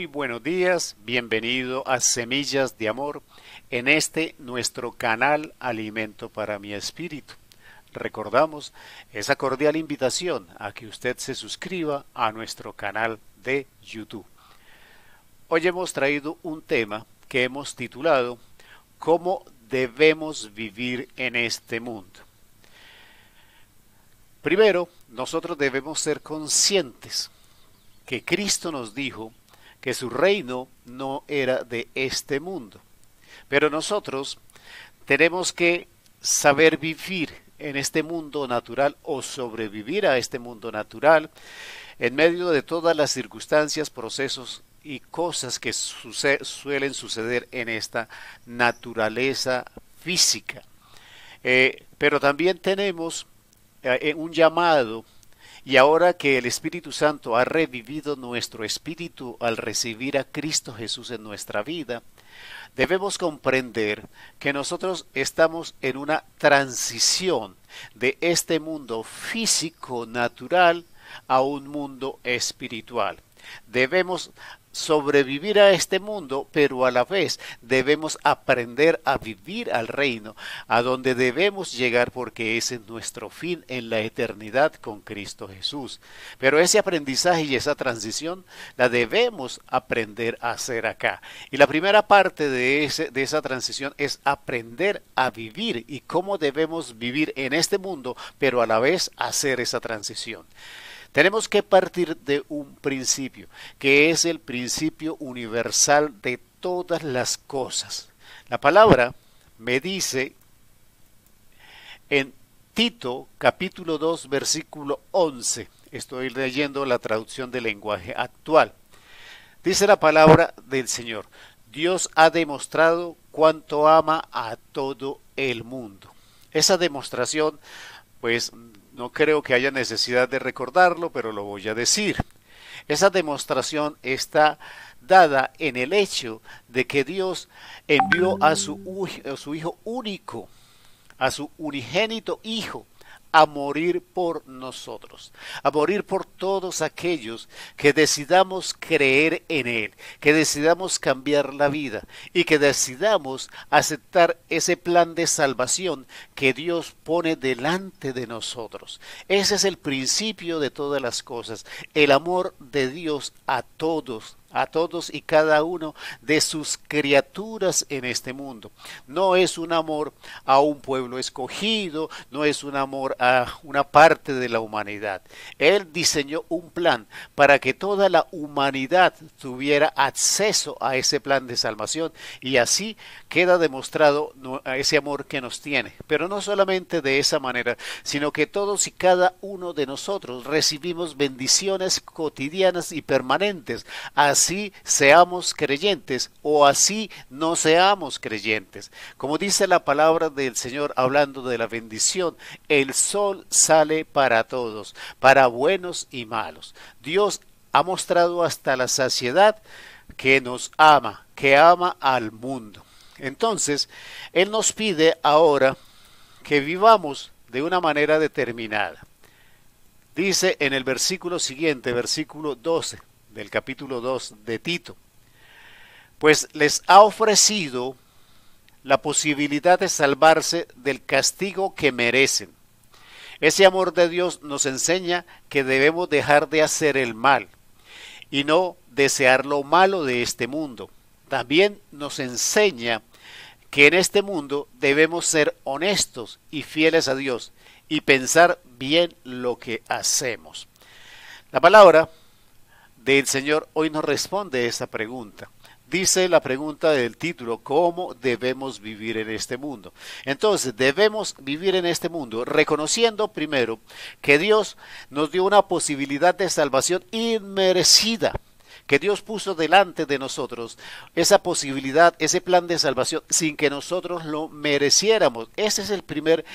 Muy buenos días, bienvenido a Semillas de Amor, en este nuestro canal Alimento para mi Espíritu. Recordamos esa cordial invitación a que usted se suscriba a nuestro canal de YouTube. Hoy hemos traído un tema que hemos titulado ¿Cómo debemos vivir en este mundo? Primero, nosotros debemos ser conscientes que Cristo nos dijo que su reino no era de este mundo. Pero nosotros tenemos que saber vivir en este mundo natural o sobrevivir a este mundo natural en medio de todas las circunstancias, procesos y cosas que suelen suceder en esta naturaleza física. Pero también tenemos un llamado. Y ahora que el Espíritu Santo ha revivido nuestro espíritu al recibir a Cristo Jesús en nuestra vida, debemos comprender que nosotros estamos en una transición de este mundo físico natural a un mundo espiritual. Debemos sobrevivir a este mundo, pero a la vez debemos aprender a vivir al reino, a donde debemos llegar porque ese es nuestro fin en la eternidad con Cristo Jesús. Pero ese aprendizaje y esa transición la debemos aprender a hacer acá. Y la primera parte de esa transición es aprender a vivir y cómo debemos vivir en este mundo, pero a la vez hacer esa transición. Tenemos que partir de un principio, que es el principio universal de todas las cosas. La palabra me dice en Tito capítulo 2 versículo 11, estoy leyendo la traducción del lenguaje actual. Dice la palabra del Señor: Dios ha demostrado cuánto ama a todo el mundo. Esa demostración, pues, no creo que haya necesidad de recordarlo, pero lo voy a decir. Esa demostración está dada en el hecho de que Dios envió a su Hijo único, a su unigénito Hijo, a morir por nosotros, a morir por todos aquellos que decidamos creer en Él, que decidamos cambiar la vida y que decidamos aceptar ese plan de salvación que Dios pone delante de nosotros. Ese es el principio de todas las cosas, el amor de Dios a todos y cada uno de sus criaturas en este mundo. No es un amor a un pueblo escogido, no es un amor a una parte de la humanidad. Él diseñó un plan para que toda la humanidad tuviera acceso a ese plan de salvación, y así queda demostrado ese amor que nos tiene. Pero no solamente de esa manera, sino que todos y cada uno de nosotros recibimos bendiciones cotidianas y permanentes, así seamos creyentes o así no seamos creyentes. Como dice la palabra del Señor hablando de la bendición, el sol sale para todos, para buenos y malos. Dios ha mostrado hasta la saciedad que nos ama, que ama al mundo. Entonces, Él nos pide ahora que vivamos de una manera determinada. Dice en el versículo siguiente, versículo 12, del capítulo 2 de Tito: pues les ha ofrecido la posibilidad de salvarse del castigo que merecen. Ese amor de Dios nos enseña que debemos dejar de hacer el mal y no desear lo malo de este mundo. También nos enseña que en este mundo debemos ser honestos y fieles a Dios y pensar bien lo que hacemos. La palabra del Señor hoy nos responde esa pregunta. Dice la pregunta del título: ¿cómo debemos vivir en este mundo? Entonces, debemos vivir en este mundo reconociendo primero que Dios nos dio una posibilidad de salvación inmerecida, que Dios puso delante de nosotros esa posibilidad, ese plan de salvación sin que nosotros lo mereciéramos. Ese es el primer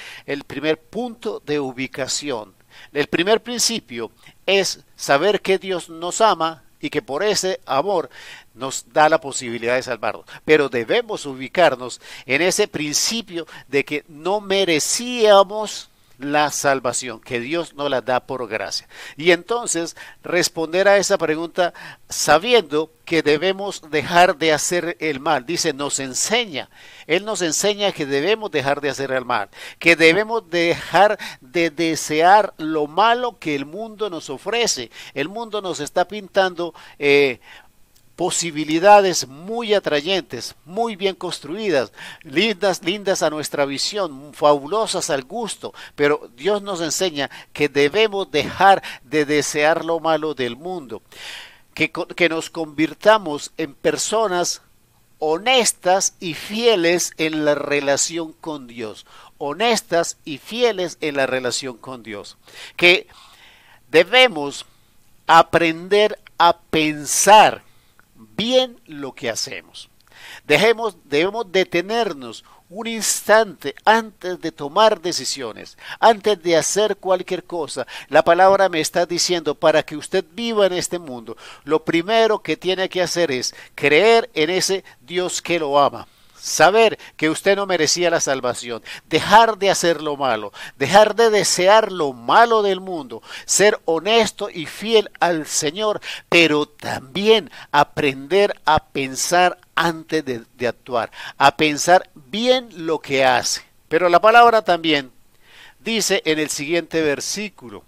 punto de ubicación. El primer principio es saber que Dios nos ama y que por ese amor nos da la posibilidad de salvarnos. Pero debemos ubicarnos en ese principio de que no merecíamos la salvación, que Dios nos la da por gracia. Y entonces responder a esa pregunta sabiendo que debemos dejar de hacer el mal. Dice, Él nos enseña que debemos dejar de hacer el mal, que debemos dejar de desear lo malo que el mundo nos ofrece. El mundo nos está pintando posibilidades muy atrayentes, muy bien construidas, lindas a nuestra visión, fabulosas al gusto, pero Dios nos enseña que debemos dejar de desear lo malo del mundo, que nos convirtamos en personas honestas y fieles en la relación con Dios, honestas y fieles en la relación con Dios, que debemos aprender a pensar bien lo que hacemos. Debemos detenernos un instante antes de tomar decisiones, antes de hacer cualquier cosa. La palabra me está diciendo, para que usted viva en este mundo, lo primero que tiene que hacer es creer en ese Dios que lo ama. Saber que usted no merecía la salvación, dejar de hacer lo malo, dejar de desear lo malo del mundo, ser honesto y fiel al Señor, pero también aprender a pensar antes de actuar, a pensar bien lo que hace. Pero la palabra también dice en el siguiente versículo,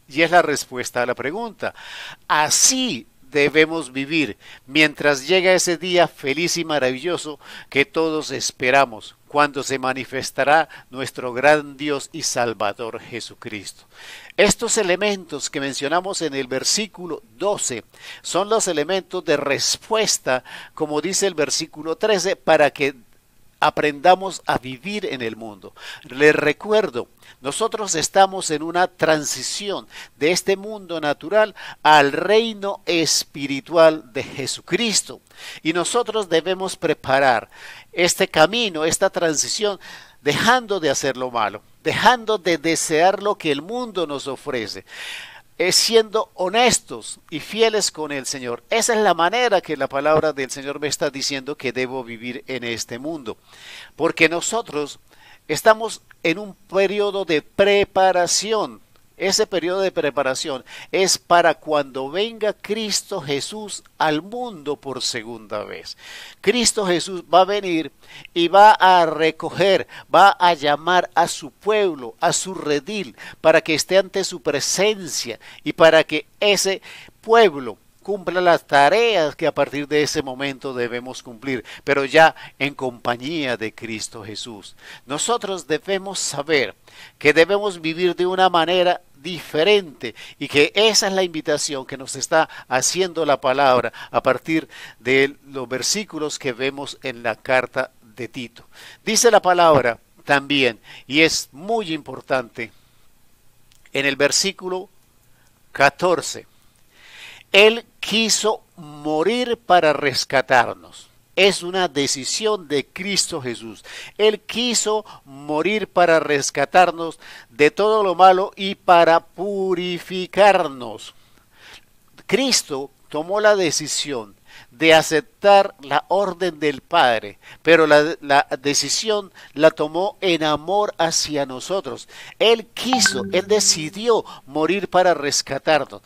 y es la respuesta a la pregunta: así debemos vivir mientras llega ese día feliz y maravilloso que todos esperamos, cuando se manifestará nuestro gran Dios y Salvador Jesucristo. Estos elementos que mencionamos en el versículo 12 son los elementos de respuesta, como dice el versículo 13, para que aprendamos a vivir en el mundo. Les recuerdo, nosotros estamos en una transición de este mundo natural al reino espiritual de Jesucristo. Y nosotros debemos preparar este camino, esta transición, dejando de hacer lo malo, dejando de desear lo que el mundo nos ofrece, siendo honestos y fieles con el Señor. Esa es la manera que la palabra del Señor me está diciendo que debo vivir en este mundo, porque nosotros estamos en un periodo de preparación. Ese periodo de preparación es para cuando venga Cristo Jesús al mundo por segunda vez. Cristo Jesús va a venir y va a recoger, va a llamar a su pueblo, a su redil, para que esté ante su presencia y para que ese pueblo cumpla las tareas que a partir de ese momento debemos cumplir, pero ya en compañía de Cristo Jesús. Nosotros debemos saber que debemos vivir de una manera diferente y que esa es la invitación que nos está haciendo la palabra a partir de los versículos que vemos en la carta de Tito. Dice la palabra también, y es muy importante, en el versículo 14, Él quiso morir para rescatarnos. Es una decisión de Cristo Jesús. Él quiso morir para rescatarnos de todo lo malo y para purificarnos. Cristo tomó la decisión de aceptar la orden del Padre, pero la decisión la tomó en amor hacia nosotros. Él decidió morir para rescatarnos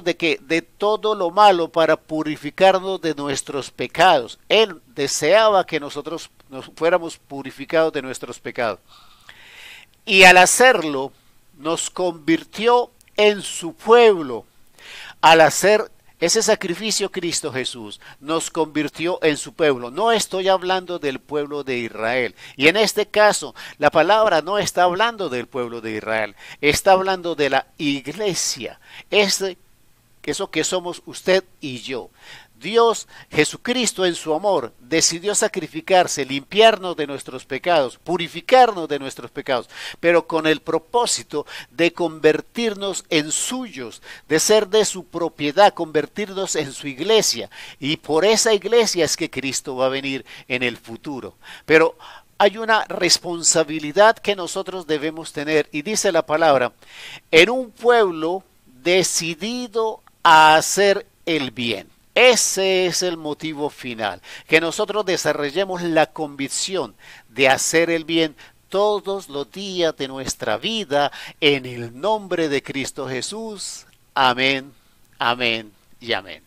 de qué, de todo lo malo, para purificarnos de nuestros pecados. Él deseaba que nosotros nos fuéramos purificados de nuestros pecados. Y al hacerlo, nos convirtió en su pueblo. Al hacer ese sacrificio, Cristo Jesús nos convirtió en su pueblo. No estoy hablando del pueblo de Israel. Y en este caso, la palabra no está hablando del pueblo de Israel. Está hablando de la iglesia. Eso que somos usted y yo. Dios, Jesucristo en su amor, decidió sacrificarse, limpiarnos de nuestros pecados, purificarnos de nuestros pecados, pero con el propósito de convertirnos en suyos, de ser de su propiedad, convertirnos en su iglesia. Y por esa iglesia es que Cristo va a venir en el futuro. Pero hay una responsabilidad que nosotros debemos tener, y dice la palabra, en un pueblo decidido a hacer el bien. Ese es el motivo final, que nosotros desarrollemos la convicción de hacer el bien todos los días de nuestra vida, en el nombre de Cristo Jesús. Amén, amén y amén.